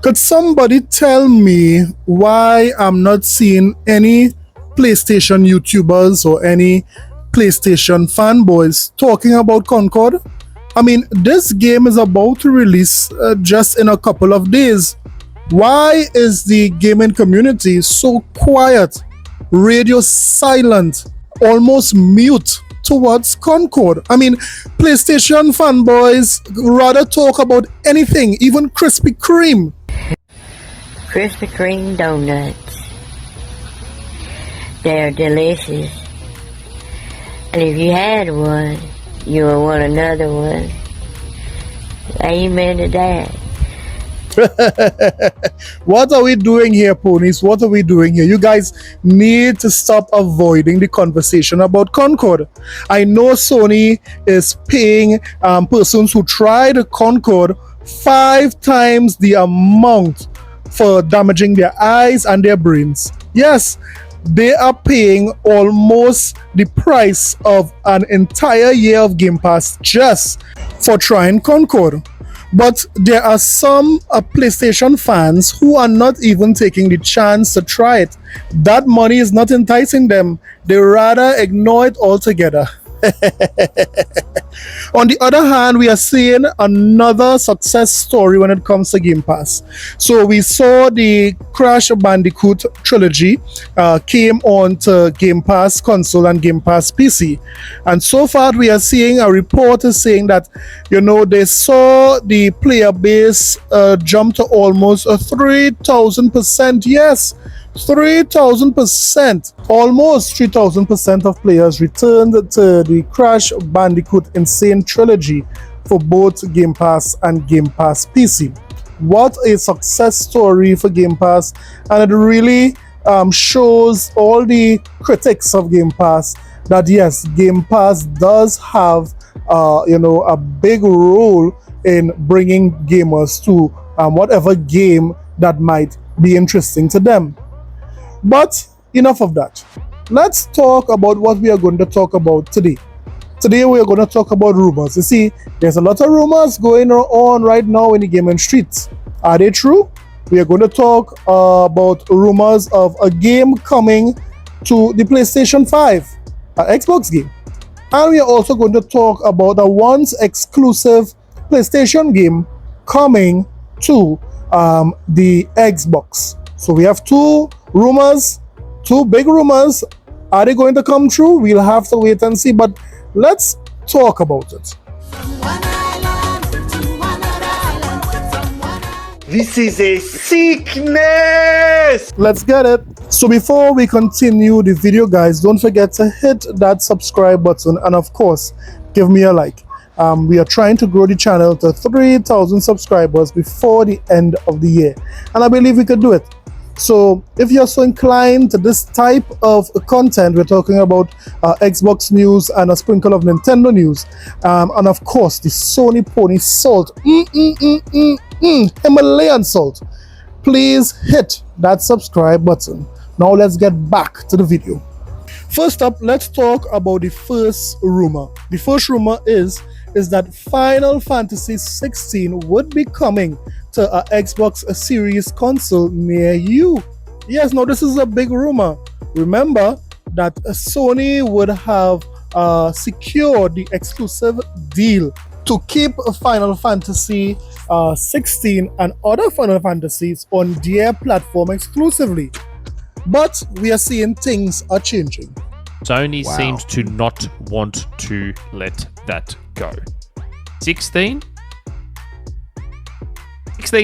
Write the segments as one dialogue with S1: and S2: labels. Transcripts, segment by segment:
S1: Could somebody tell me why I'm not seeing any PlayStation YouTubers or any PlayStation fanboys talking about Concord? I mean, this game is about to release just in a couple of days. Why is the gaming community so quiet, radio silent, almost mute towards Concord? I mean, PlayStation fanboys rather talk about anything, even Krispy Kreme.
S2: Krispy Kreme donuts. They're delicious. And if you had one, you will want another one. Amen to that.
S1: What are we doing here, ponies? What are we doing here? You guys need to stop avoiding the conversation about Concord. I know Sony is paying persons who tried Concord 5 times the amount for damaging their eyes and their brains. Yes, they are paying almost the price of an entire year of Game Pass just for trying Concord. But there are some PlayStation fans who are not even taking the chance to try it. That money is not enticing them. They rather ignore it altogether. On the other hand, we are seeing another success story when it comes to Game Pass. So we saw the Crash Bandicoot trilogy came on to Game Pass console and Game Pass PC. And so far we are seeing a report saying that, you know, they saw the player base jump to almost 3,000%. Yes, 3,000%, almost 3,000% of players returned to the Crash Bandicoot Insane Trilogy for both Game Pass and Game Pass PC. What a success story for Game Pass, and it really shows all the critics of Game Pass that yes, Game Pass does have a big role in bringing gamers to whatever game that might be interesting to them. But enough of that. Let's talk about what we are going to talk about today. Today we are going to talk about rumors. You see, there's a lot of rumors going on right now in the gaming streets. Are they true? We are going to talk about rumors of a game coming to the PlayStation 5, an Xbox game. And we are also going to talk about a once exclusive PlayStation game coming to the Xbox. So we have two big rumors. Are they going to come true? We'll have to wait and see, but let's talk about it.
S3: This is a sickness!
S1: Let's get it. So before we continue the video, guys, don't forget to hit that subscribe button and of course, give me a like. We are trying to grow the channel to 3,000 subscribers before the end of the year, and I believe we could do it. So if you're so inclined to this type of content, we're talking about Xbox news and a sprinkle of Nintendo news, and of course the Sony Pony salt, Himalayan salt, please hit that subscribe button. Now let's get back to the video. First up, let's talk about the first rumor. The first rumor is that Final Fantasy 16 would be coming to a Xbox Series console near you. Yes, now this is a big rumor. Remember that Sony would have secured the exclusive deal to keep Final Fantasy 16 and other Final Fantasies on their platform exclusively. But we are seeing things are changing.
S4: Sony seems to not want to let that go. 16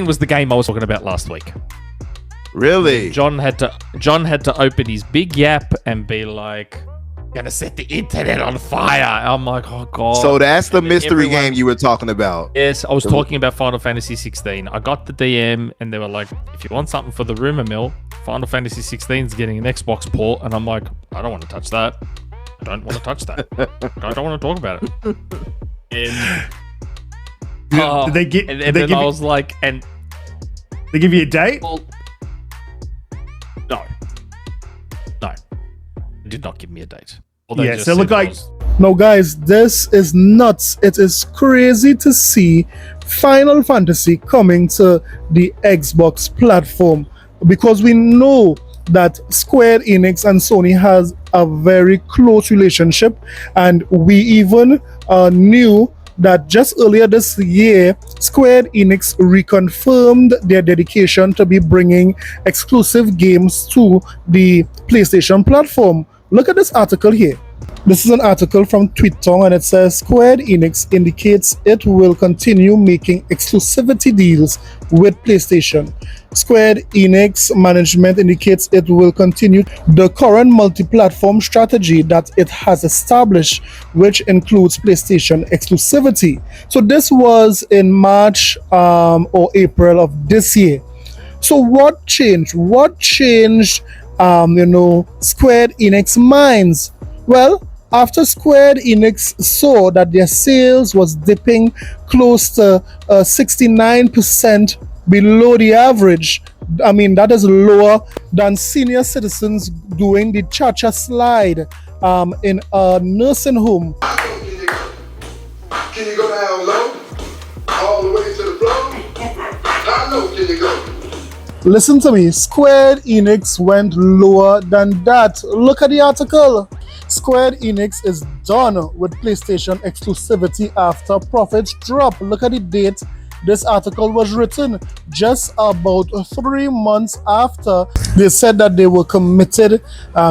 S4: was the game I was talking about last week.
S3: Really?
S4: John had to open his big yap and be like, gonna set the internet on fire. I'm like, oh god.
S3: So that's the mystery game you were talking about.
S4: Yes, I was talking about Final Fantasy 16. I got the DM and they were like, if you want something for the rumor mill, Final Fantasy 16 is getting an Xbox port. And I'm like, I don't want to touch that. I don't want to touch that. I don't want to talk about it. And
S5: did they get?
S4: And then I was like, and
S5: they give you a date?
S4: Well, no, they did not give me a date.
S5: Yeah, so it looked like.
S1: Now, guys, this is nuts. It is crazy to see Final Fantasy coming to the Xbox platform, because we know that Square Enix and Sony has a very close relationship, and we even knew that just earlier this year, Square Enix reconfirmed their dedication to be bringing exclusive games to the PlayStation platform. Look at this article here. This is an article from Twitter, and it says Square Enix indicates it will continue making exclusivity deals with PlayStation. Square Enix management indicates it will continue the current multi-platform strategy that it has established, which includes PlayStation exclusivity. So this was in March or April of this year. So what changed? What changed, Square Enix minds? Well, after Square Enix saw that their sales was dipping close to 69% below the average, I mean, that is lower than senior citizens doing the cha-cha slide in a nursing home.
S6: Can you go down low? All the way to the floor? How low can you go?
S1: Listen to me, Square Enix went lower than that. Look at the article. Square Enix is done with PlayStation exclusivity after profits drop. Look at the date this article was written, just about 3 months after they said that they were committed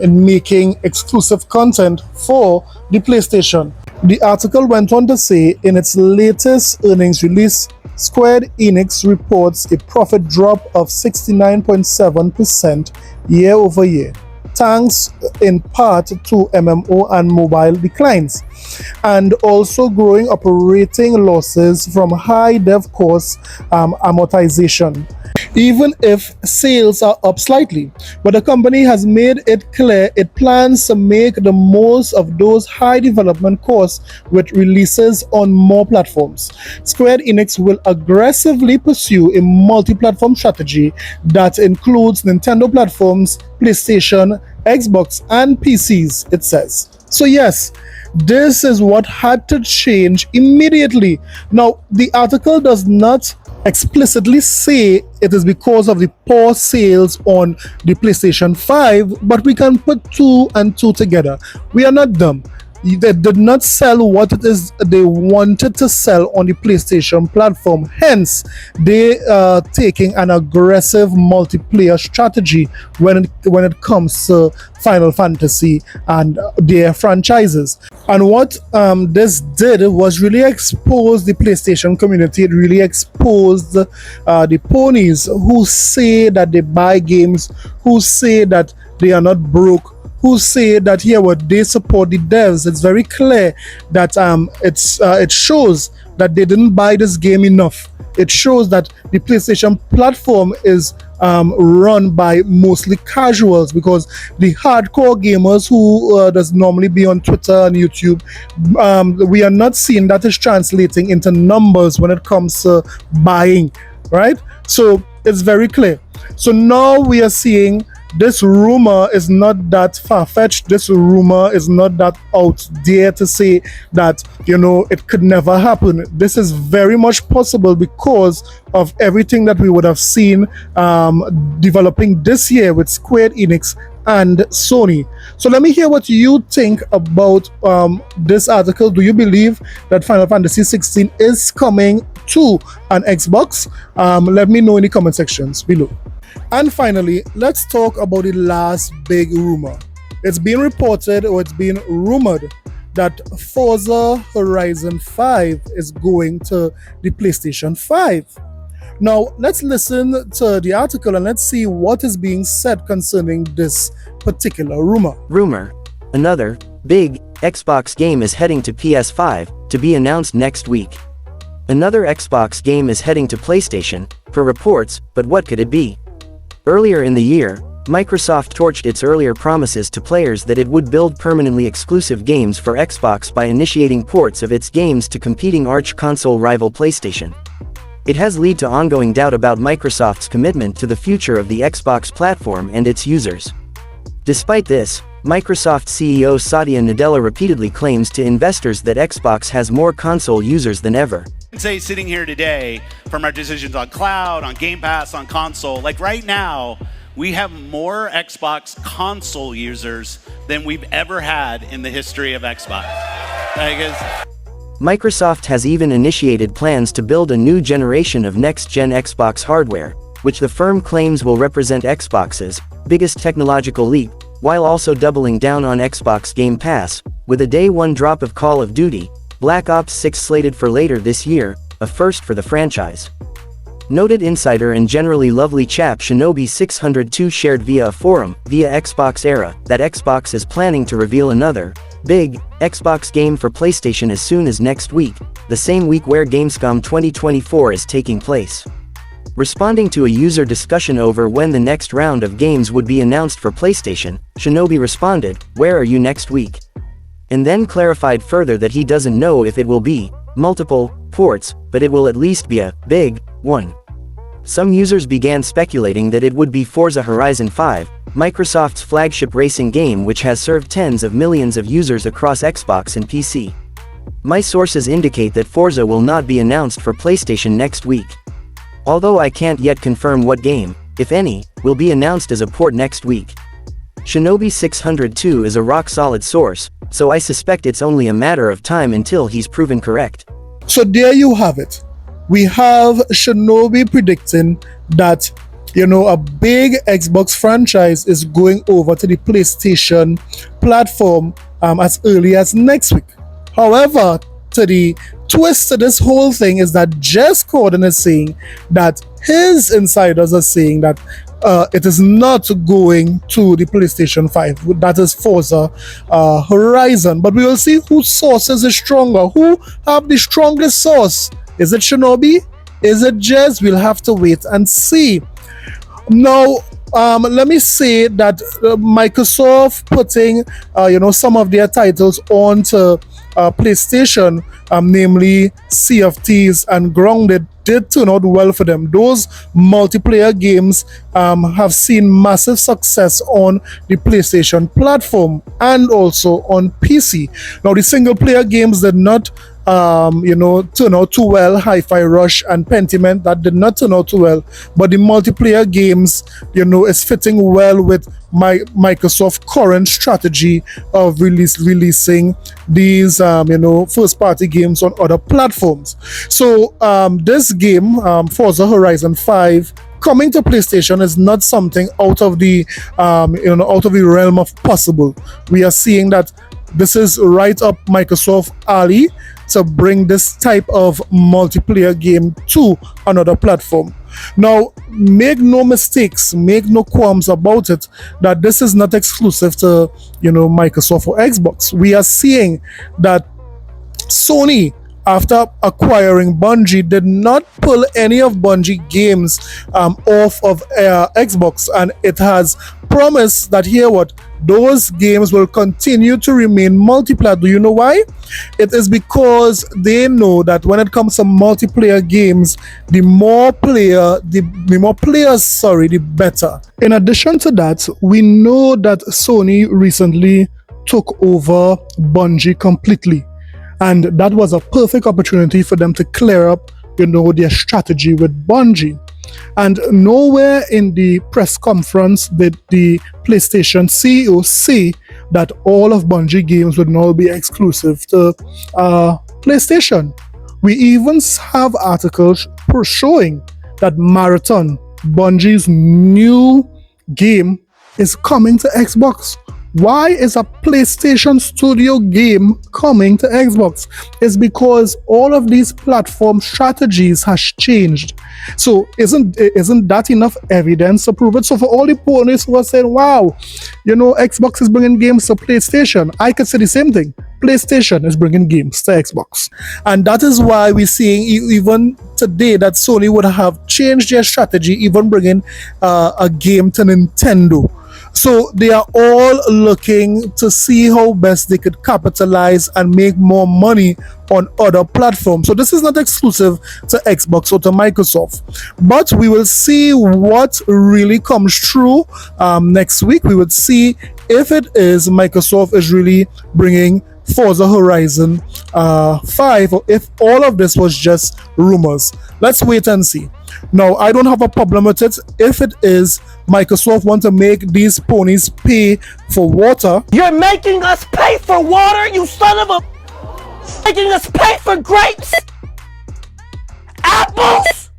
S1: in making exclusive content for the PlayStation. The article went on to say, in its latest earnings release, Square Enix reports a profit drop of 69.7% year over year, thanks in part to MMO and mobile declines, and also growing operating losses from high dev cost amortization, even if sales are up slightly. But the company has made it clear it plans to make the most of those high development costs with releases on more platforms. Square Enix will aggressively pursue a multi-platform strategy that includes Nintendo platforms, PlayStation, Xbox, and PCs, it says. So yes, this is what had to change immediately. Now, the article does not explicitly say it is because of the poor sales on the PlayStation 5, but we can put 2 and 2 together. We are not dumb. They did not sell what it is they wanted to sell on the PlayStation platform. Hence, they are taking an aggressive multiplayer strategy when it comes to Final Fantasy and their franchises. And what this did was really expose the PlayStation community. It really exposed the ponies who say that they buy games, who say that they are not broke, who say that here what they support the devs. It's very clear that it shows that they didn't buy this game enough. It shows that the PlayStation platform is run by mostly casuals, because the hardcore gamers who does normally be on Twitter and YouTube, we are not seeing that is translating into numbers when it comes to buying, right? So it's very clear. So now we are seeing this rumor is not that far-fetched. This rumor is not that out there to say that, it could never happen. This is very much possible because of everything that we would have seen developing this year with Square Enix and Sony. So let me hear what you think about this article. Do you believe that Final Fantasy 16 is coming to an Xbox? Let me know in the comment sections below. And finally, let's talk about the last big rumor. It's been reported, or it's been rumored, that Forza Horizon 5 is going to the PlayStation 5. Now, let's listen to the article and let's see what is being said concerning this particular rumor.
S7: Rumor. Another big Xbox game is heading to PS5, to be announced next week. Another Xbox game is heading to PlayStation, per reports, but what could it be? Earlier in the year, Microsoft torched its earlier promises to players that it would build permanently exclusive games for Xbox by initiating ports of its games to competing arch console rival PlayStation. It has led to ongoing doubt about Microsoft's commitment to the future of the Xbox platform and its users. Despite this, Microsoft CEO Satya Nadella repeatedly claims to investors that Xbox has more console users than ever.
S8: say sitting here today from our decisions on cloud, on Game Pass, on console, like right now, we have more Xbox console users than we've ever had in the history of Xbox.
S7: Microsoft has even initiated plans to build a new generation of next-gen Xbox hardware, which the firm claims will represent Xbox's biggest technological leap, while also doubling down on Xbox Game Pass, with a day-one drop of Call of Duty, Black Ops 6 slated for later this year, a first for the franchise. Noted insider and generally lovely chap Shinobi602 shared via a forum, via Xbox Era, that Xbox is planning to reveal another big Xbox game for PlayStation as soon as next week, the same week where Gamescom 2024 is taking place. Responding to a user discussion over when the next round of games would be announced for PlayStation, Shinobi responded, "Where are you next week?" And then clarified further that he doesn't know if it will be multiple ports, but it will at least be a big one. Some users began speculating that it would be Forza Horizon 5, Microsoft's flagship racing game which has served tens of millions of users across Xbox and PC. My sources indicate that Forza will not be announced for PlayStation next week. Although I can't yet confirm what game, if any, will be announced as a port next week. Shinobi602 is a rock-solid source, so I suspect it's only a matter of time until he's proven correct.
S1: So there you have it. We have Shinobi predicting that, a big Xbox franchise is going over to the PlayStation platform as early as next week. However, to the twist to this whole thing is that Jez Corden is saying that his insiders are saying that it is not going to the PlayStation 5. That is Forza Horizon. But we will see whose sources is stronger. Who have the strongest source? Is it Shinobi? Is it Jez? We'll have to wait and see. Now, let me say that Microsoft putting, some of their titles onto PlayStation, namely Sea of Thieves and Grounded, did turn out well for them. Those multiplayer games have seen massive success on the PlayStation platform and also on PC. Now, the single player games did not turn out too well. Hi-Fi Rush and Pentiment, that did not turn out too well, but the multiplayer games is fitting well with Microsoft current strategy of releasing these first party games on other platforms. So this game, Forza Horizon 5, coming to PlayStation is not something out of the realm of possible. We are seeing that this is right up Microsoft alley to bring this type of multiplayer game to another platform. Now, make no mistakes, make no qualms about it, that this is not exclusive to Microsoft or Xbox. We are seeing that Sony, after acquiring Bungie, did not pull any of Bungie games off of Xbox, and it has promised that those games will continue to remain multiplayer. Do you know why? It is because they know that when it comes to multiplayer games, the more players, the better. In addition to that, we know that Sony recently took over Bungie completely. And that was a perfect opportunity for them to clear up, their strategy with Bungie. And nowhere in the press conference did the PlayStation CEO say that all of Bungie games would now be exclusive to PlayStation. We even have articles showing that Marathon, Bungie's new game, is coming to Xbox. Why is a PlayStation Studio game coming to Xbox? It's because all of these platform strategies has changed. So isn't that enough evidence to prove it? So for all the ponies who are saying, wow, Xbox is bringing games to PlayStation, I could say the same thing. PlayStation is bringing games to Xbox. And that is why we're seeing even today that Sony would have changed their strategy, even bringing a game to Nintendo. So they are all looking to see how best they could capitalize and make more money on other platforms. So this is not exclusive to Xbox or to Microsoft. But we will see what really comes true next week. We would see if it is Microsoft is really bringing Forza Horizon 5, or if all of this was just rumors. Let's wait and see. Now, I don't have a problem with it if it is Microsoft want to make these ponies pay for water.
S9: You're making us pay for water, you son of a... Making us pay for grapes, apples,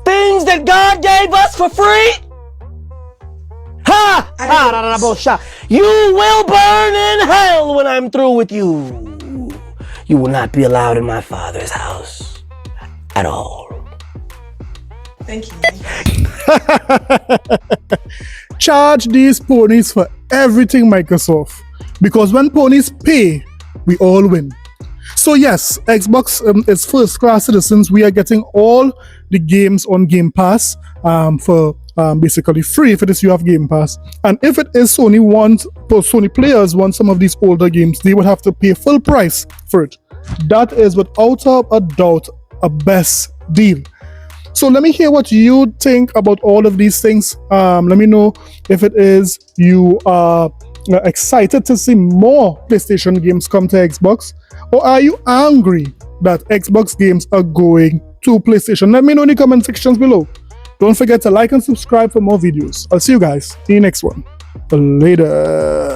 S9: things that God gave us for free. Ha! You will burn in hell when I'm through with you. You will not be allowed in my Father's house at all.
S10: Thank you.
S1: Charge these ponies for everything, Microsoft, because when ponies pay, we all win. So yes, Xbox is first-class citizens. We are getting all the games on Game Pass for basically free if it is you have Game Pass. And if it is Sony players want some of these older games, they would have to pay full price for it. That is without a doubt a best deal. So let me hear what you think about all of these things. Let me know if it is you are excited to see more PlayStation games come to Xbox, or are you angry that Xbox games are going to PlayStation? Let me know in the comment sections below. Don't forget to like and subscribe for more videos. I'll see you guys in the next one. Later.